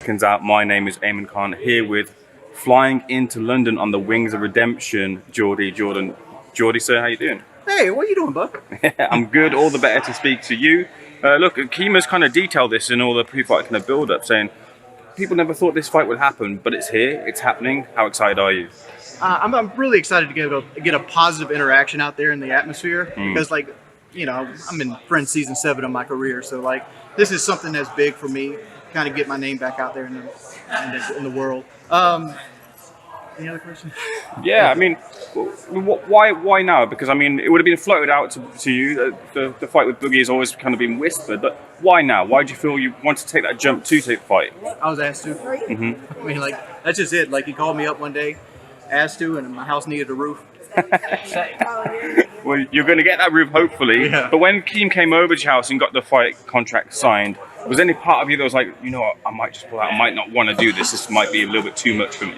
Seconds out. My name is Eamon Khan, here with flying into London on the Wings of Redemption, Jordan. Geordie, sir, how you doing? Hey, what are you doing, bud? I'm good. All the better to speak to you. Look, Kima's kind of detailed this in all the pre-fight kind of build-up, saying people never thought this fight would happen, but it's here. It's happening. How excited are you? I'm really excited to get a positive interaction out there in the atmosphere because, like, you know, I'm in Friends season 7 of my career, so like this is something that's big for me. Kind of get my name back out there in the world. Any other question? Yeah, I mean, why now? Because I mean, it would have been floated out to you. The fight with Boogie has always kind of been whispered, but why now? Why did you feel you wanted to take that jump to take the fight? I was asked to. I mean, like, that's just it. Like, he called me up one day, asked to, and my house needed a roof. Well, you're going to get that roof, hopefully. Yeah. But when Keem came over to your house and got the fight contract signed, was there any part of you that was like, you know what, I might just pull out, I might not want to do this. This might be a little bit too much for me.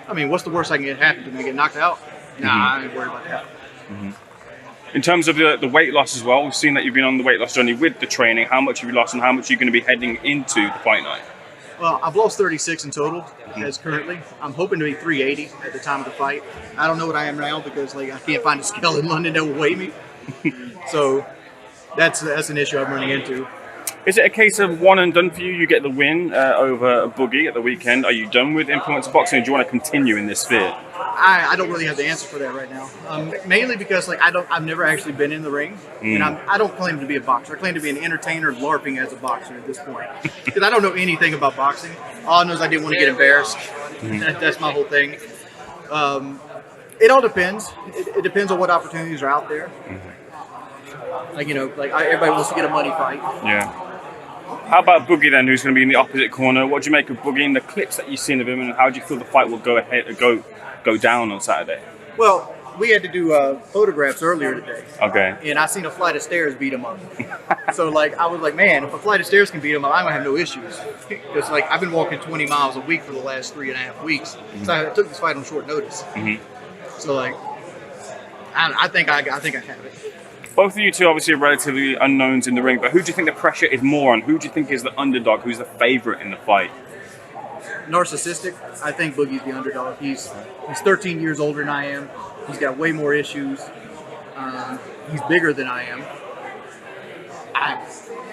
I mean, what's the worst that can happen to me? Get knocked out? Nah, I ain't worried about that. In terms of the weight loss as well, we've seen that you've been on the weight loss journey with the training. How much have you lost and how much are you going to be heading into the fight night? Well, I've lost 36 in total as currently. I'm hoping to be 380 at the time of the fight. I don't know what I am now because, like, I can't find a scale in London that will weigh me. So that's an issue I'm running into. Is it a case of one and done for you? You get the win over Boogie at the weekend. Are you done with influencer boxing, or do you want to continue in this sphere? I don't really have the answer for that right now. Mainly because, like, I've never actually been in the ring, and I don't claim to be a boxer. I claim to be an entertainer LARPing as a boxer at this point because I don't know anything about boxing. All I know is I didn't want to get embarrassed. That's my whole thing. It all depends. It depends on what opportunities are out there. Like, you know, like everybody wants to get a money fight. Yeah. How about Boogie then, who's going to be in the opposite corner? What do you make of Boogie and the clips that you've seen of him, and how do you feel the fight will go down on Saturday? Well, we had to do photographs earlier today. Okay. And I seen a flight of stairs beat him up. So, like, I was like, man, if a flight of stairs can beat him up, I'm going to have no issues. Because, like, I've been walking 20 miles a week for the last 3.5 weeks. So I took this fight on short notice. So, like, I think I have it. Both of you two obviously are relatively unknowns in the ring, but who do you think the pressure is more on? Who do you think is the underdog? Who's the favorite in the fight? Narcissistic. I think Boogie's the underdog. He's 13 years older than I am. He's got way more issues. He's bigger than I am.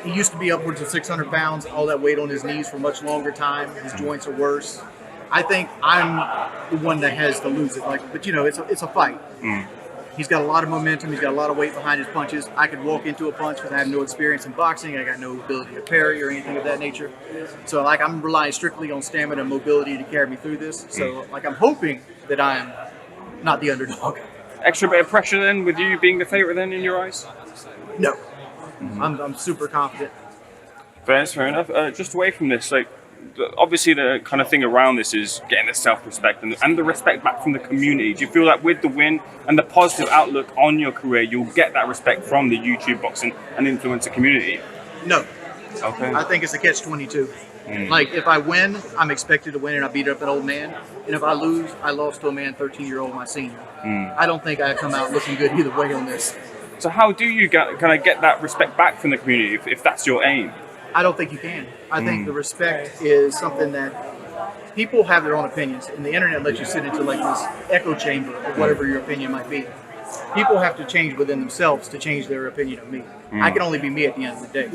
He used to be upwards of 600 pounds, all that weight on his knees for a much longer time. His joints are worse. I think I'm the one that has to lose it. Like, but you know, it's a fight. He's got a lot of momentum. He's got a lot of weight behind his punches. I could walk into a punch because I have no experience in boxing. I got no ability to parry or anything of that nature. So, like, I'm relying strictly on stamina and mobility to carry me through this. So, like, I'm hoping that I'm not the underdog. Extra bit of pressure then, with you being the favorite then in your eyes? No. I'm super confident. Fair enough. Just away from this, like, obviously the kind of thing around this is getting the self-respect and the respect back from the community. Do you feel that with the win and the positive outlook on your career, you'll get that respect from the YouTube boxing and influencer community? No. Okay. I think it's a catch-22. Like, if I win, I'm expected to win and I beat up an old man. And if I lose, I lost to a man 13-year-old, my senior. I don't think I come out looking good either way on this. So how do you kind of get that respect back from the community if that's your aim? I don't think you can. I think the respect is something that people have their own opinions, and the internet lets you sit into, like, this echo chamber of whatever your opinion might be. People have to change within themselves to change their opinion of me. I can only be me at the end of the day.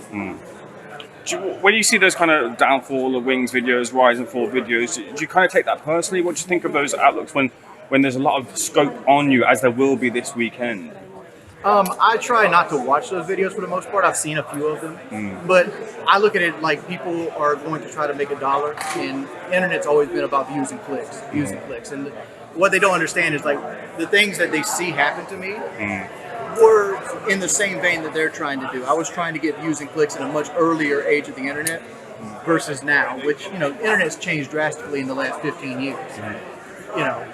When you see those kind of downfall of Wings videos, rise and fall videos, do you kind of take that personally? What do you think of those outlooks when there's a lot of scope on you, as there will be this weekend? I try not to watch those videos for the most part. I've seen a few of them. But I look at it like people are going to try to make $1, and the internet's always been about views and clicks, And what they don't understand is, like, the things that they see happen to me were in the same vein that they're trying to do. I was trying to get views and clicks in a much earlier age of the internet versus now, which, you know, the internet's changed drastically in the last 15 years. You know,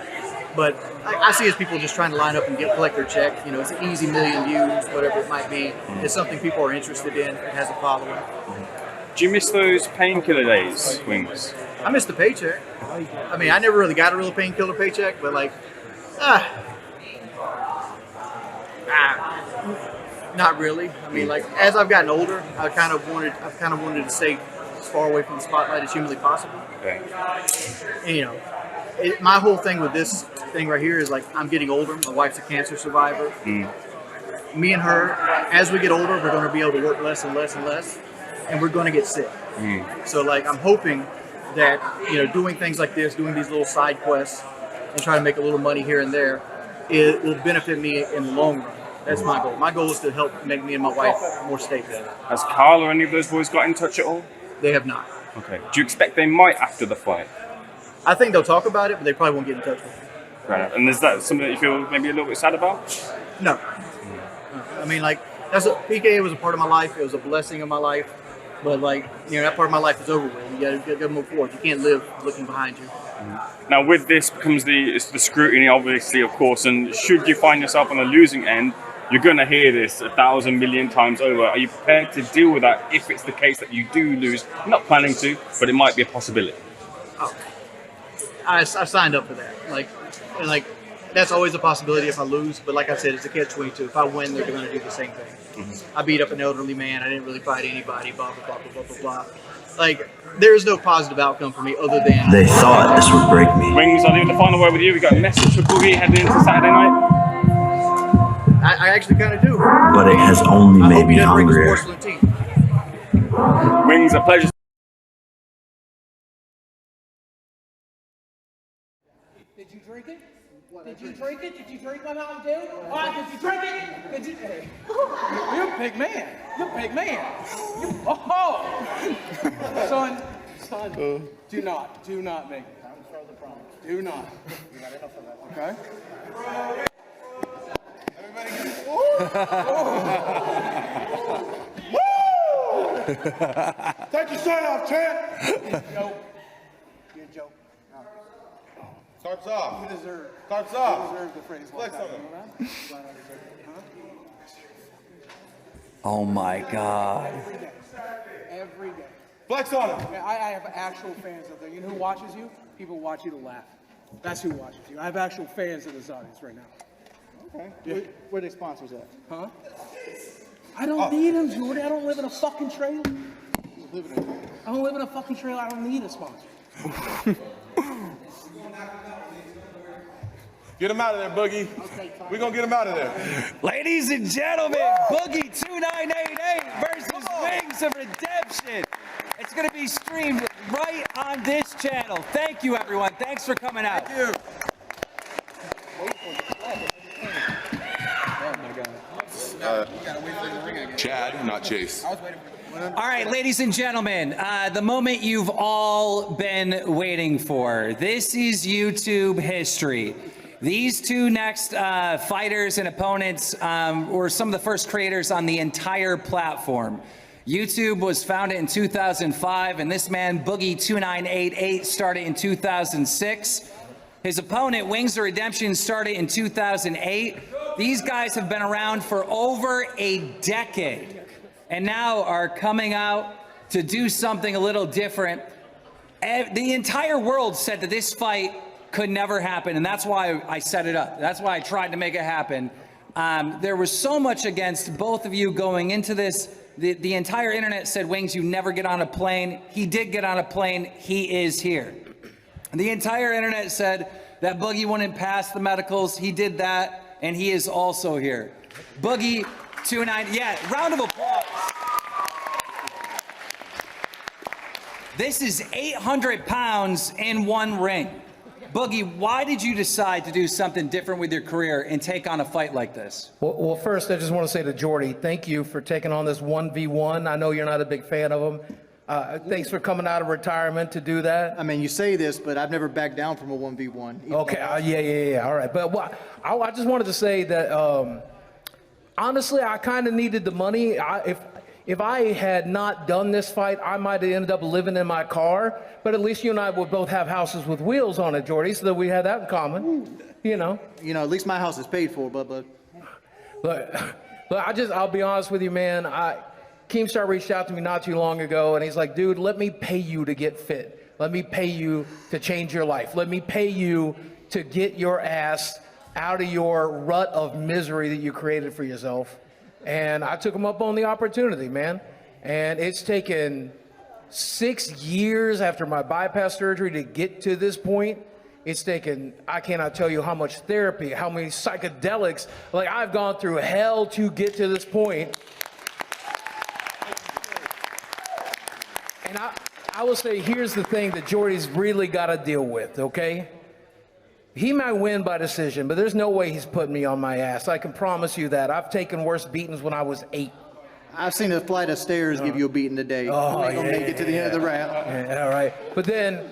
but I see as people just trying to line up and collect their check. You know, it's an easy million views, whatever it might be. It's something people are interested in. It has a following. Do you miss those painkiller days, Wings? I miss the paycheck. I mean, I never really got a real painkiller paycheck, but, like, not really. I mean, like, as I've gotten older, I've kind of wanted to stay as far away from the spotlight as humanly possible. Okay. And, you know, my whole thing with this thing right here is like I'm getting older. My wife's a cancer survivor. Me and her, as we get older, we're going to be able to work less and less and less, and we're going to get sick. So like I'm hoping that, you know, doing things like this, doing these little side quests, and trying to make a little money here and there, it will benefit me in the long run. That's my goal. My goal is to help make me and my wife more stable. Has Carl or any of those boys got in touch at all? They have not. Okay. Do you expect they might after the fight? I think they'll talk about it, but they probably won't get in touch with me. Fair enough. And is that something that you feel maybe a little bit sad about? No. I mean, like, PKA was a part of my life. It was a blessing of my life. But, like, you know, that part of my life is over with. You got to move forward. You can't live looking behind you. Now, with this becomes the scrutiny, obviously, of course. And should you find yourself on the losing end, you're going to hear this 1,000 million times over. Are you prepared to deal with that if it's the case that you do lose? You're not planning to, but it might be a possibility. Oh. I signed up for that. Like that's always a possibility if I lose. But like I said, it's a catch-22. If I win, they're going to do the same thing. I beat up an elderly man. I didn't really fight anybody. Blah blah blah blah blah blah blah. Like there is no positive outcome for me other than they thought this would break me. Wings, I'll leave the final word with you. We got a message for Boogie heading into Saturday night. I actually kind of do. But it has only made me hungrier. Wings, a pleasure. Did you drink it? Did you drink it? Did you drink my Mountain Dew? Did you drink it? Did you? Hey. You're a big man. You're a big man. Son, do not make it. Do not. You got enough of that. Okay? Everybody get Woo! Take your shirt off, champ. Good joke. Starts off. You deserve. Starts off. You deserve the phrase. Flex on him. Oh my God. Every day. Flex on him. I have actual fans out there. You know who watches you? People watch you to laugh. That's who watches you. I have actual fans in this audience right now. Okay. Yeah. Where are they sponsors at? Huh? I don't need them, Jordy. I don't live in a fucking trailer. I don't live in a fucking trailer. I don't need a sponsor. Get him out of there, Boogie. We're going to get him out of there. Ladies and gentlemen, Boogie 2988 versus Wings of Redemption. It's going to be streamed right on this channel. Thank you, everyone. Thanks for coming out. Thank you. Chad, not Chase. All right, ladies and gentlemen, the moment you've all been waiting for. This is YouTube history. These two next fighters and opponents were some of the first creators on the entire platform. YouTube was founded in 2005, and this man, Boogie 2988, started in 2006. His opponent, Wings of Redemption, started in 2008. These guys have been around for over a decade and now are coming out to do something a little different. The entire world said that this fight could never happen, and that's why I set it up. That's why I tried to make it happen. There was so much against both of you going into this. The entire internet said, Wings, you never get on a plane. He did get on a plane. He is here. The entire internet said that Boogie wouldn't pass the medicals. He did that, and he is also here. Boogie 29, yeah, round of applause. This is 800 pounds in one ring. Boogie, why did you decide to do something different with your career and take on a fight like this? Well, first, I just want to say to Jordy, thank you for taking on this 1v1. I know you're not a big fan of him. Thanks for coming out of retirement to do that. I mean, you say this, but I've never backed down from a 1v1. Okay, yeah. All right. But I just wanted to say that, honestly, I kind of needed the money. If I had not done this fight, I might have ended up living in my car. But at least you and I would both have houses with wheels on it, Jordy, so that we had that in common. You know, at least my house is paid for, but I'll be honest with you, man. Keemstar reached out to me not too long ago, and he's like, dude, let me pay you to get fit. Let me pay you to change your life. Let me pay you to get your ass out of your rut of misery that you created for yourself. And I took him up on the opportunity, man. And it's taken 6 years after my bypass surgery to get to this point. It's taken, I cannot tell you how much therapy, how many psychedelics, like I've gone through hell to get to this point. And I will say, here's the thing that Jordy's really got to deal with, okay? He might win by decision, but there's no way he's putting me on my ass. I can promise you that. I've taken worse beatings when I was 8. I've seen a flight of stairs give you a beating today. Oh, You ain't gonna make it to the end of the round. Yeah, all right. But then,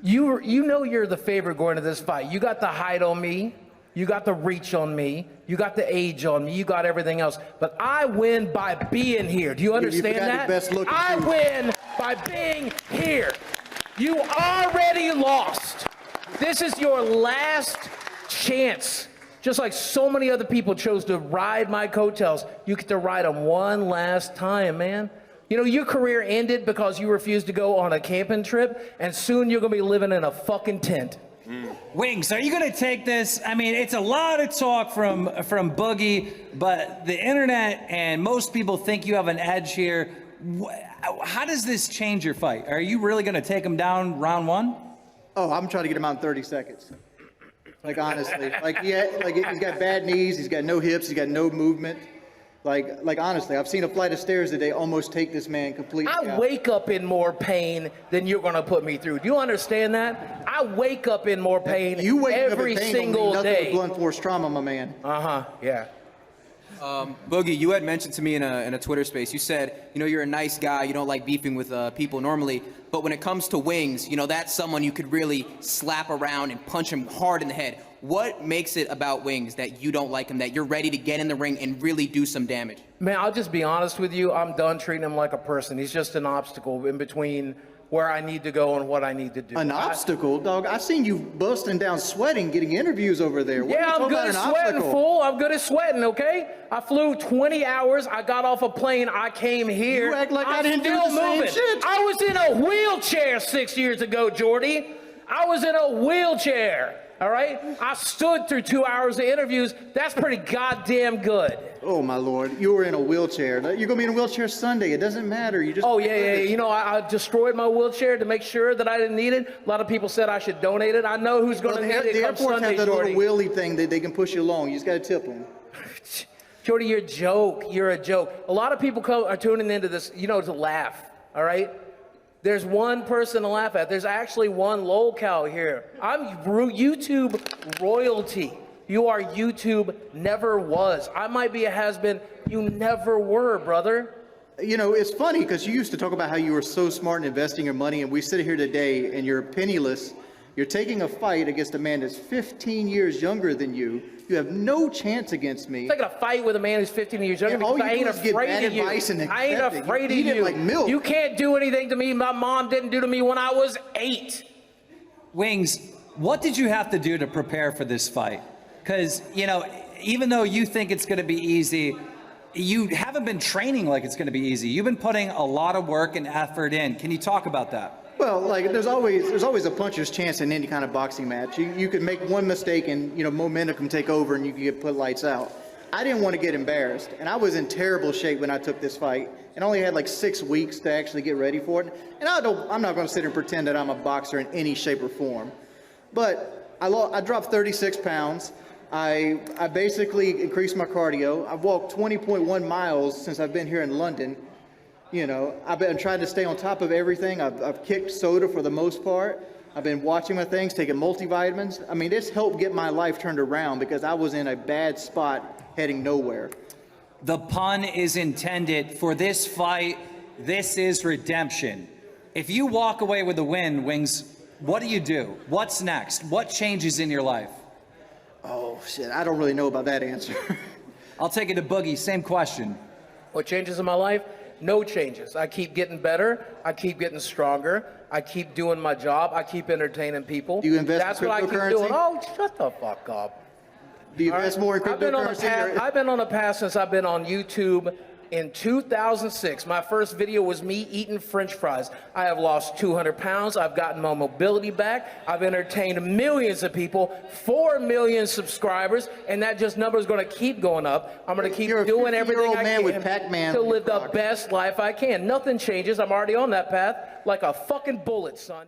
you know you're the favorite going to this fight. You got the height on me. You got the reach on me. You got the age on me. You got everything else. But I win by being here. Do you understand that? I win by being here. You already lost. This is your last chance. Just like so many other people chose to ride my coattails, you get to ride them one last time, man. You know, your career ended because you refused to go on a camping trip, and soon you're gonna be living in a fucking tent. Wings, are you going to take this? I mean, it's a lot of talk from Boogie, but the internet and most people think you have an edge here. How does this change your fight? Are you really going to take him down round 1? Oh, I'm trying to get him out in 30 seconds. Like, honestly. He's got bad knees, he's got no hips, he's got no movement. Like honestly, I've seen a flight of stairs today almost take this man completely out. I wake up in more pain than you're going to put me through. Do you understand that? I wake up in more pain every single day. With blunt force trauma, my man. Yeah. Boogie, you had mentioned to me in a Twitter space, you said, you know, you're a nice guy, you don't like beefing with people normally, but when it comes to Wings, you know, that's someone you could really slap around and punch him hard in the head. What makes it about Wings that you don't like him, that you're ready to get in the ring and really do some damage? Man, I'll just be honest with you. I'm done treating him like a person. He's just an obstacle in between where I need to go and what I need to do. An obstacle, dog? I've seen you busting down sweating, getting interviews over there. What Yeah, I'm good at sweating, fool. I'm good at sweating, okay? I flew 20 hours. I got off a plane. I came here. You act like I didn't do still the same moving. shit. I was in a wheelchair 6 years ago, Jordy. I was in a wheelchair. All right? I stood through 2 hours of interviews. That's pretty goddamn good. Oh, my Lord. You were in a wheelchair. You're going to be in a wheelchair Sunday. It doesn't matter. You just. Oh, yeah. You know, I destroyed my wheelchair to make sure that I didn't need it. A lot of people said I should donate it. I know who's going to need it The come airports Sunday, have that Jordy. little wheelie thing that they can push you along. You just got to tip them. Jordy, you're a joke. You're a joke. A lot of people are tuning into this, you know, to laugh, all right? There's one person to laugh at. There's actually one lolcow here. I'm YouTube royalty. You are YouTube never was. I might be a has-been. You never were, brother. You know, it's funny because you used to talk about how you were so smart in investing your money, and we sit here today and you're penniless. You're taking a fight against a man that's 15 years younger than you. You have no chance against me. I'm taking a fight with a man who's 15 years younger because I ain't afraid of you. I ain't afraid of you. Like milk. You can't do anything to me my mom didn't do to me when I was 8. Wings, what did you have to do to prepare for this fight? Because, you know, even though you think it's going to be easy, you haven't been training like it's going to be easy. You've been putting a lot of work and effort in. Can you talk about that? Well, like there's always a puncher's chance in any kind of boxing match. You could make one mistake and, you know, momentum can take over and you can get put lights out. I didn't want to get embarrassed, and I was in terrible shape when I took this fight and only had like 6 weeks to actually get ready for it. And I'm not going to sit here and pretend that I'm a boxer in any shape or form. But I dropped 36 pounds. I basically increased my cardio. I've walked 20.1 miles since I've been here in London. You know, I've been trying to stay on top of everything. I've kicked soda for the most part. I've been watching my things, taking multivitamins. I mean, this helped get my life turned around because I was in a bad spot heading nowhere. The pun is intended for this fight. This is redemption. If you walk away with the win, Wings, what do you do? What's next? What changes in your life? Oh, shit. I don't really know about that answer. I'll take it to Boogie. Same question. What changes in my life? No changes. I keep getting better. I keep getting stronger. I keep doing my job. I keep entertaining people. Do you invest That's in what I keep cryptocurrency? doing. Oh, shut the fuck up. Do you invest more in cryptocurrency? I've been on a path since I've been on YouTube. in 2006. My first video was me eating French fries. I have lost 200 pounds. I've gotten my mobility back. I've entertained millions of people, 4 million subscribers, and that just number is going to keep going up. I'm going to keep You're a doing everything 50-year-old I man can with Pac-Man to on your live the pocket. best life I can. Nothing changes. I'm already on that path like a fucking bullet, son.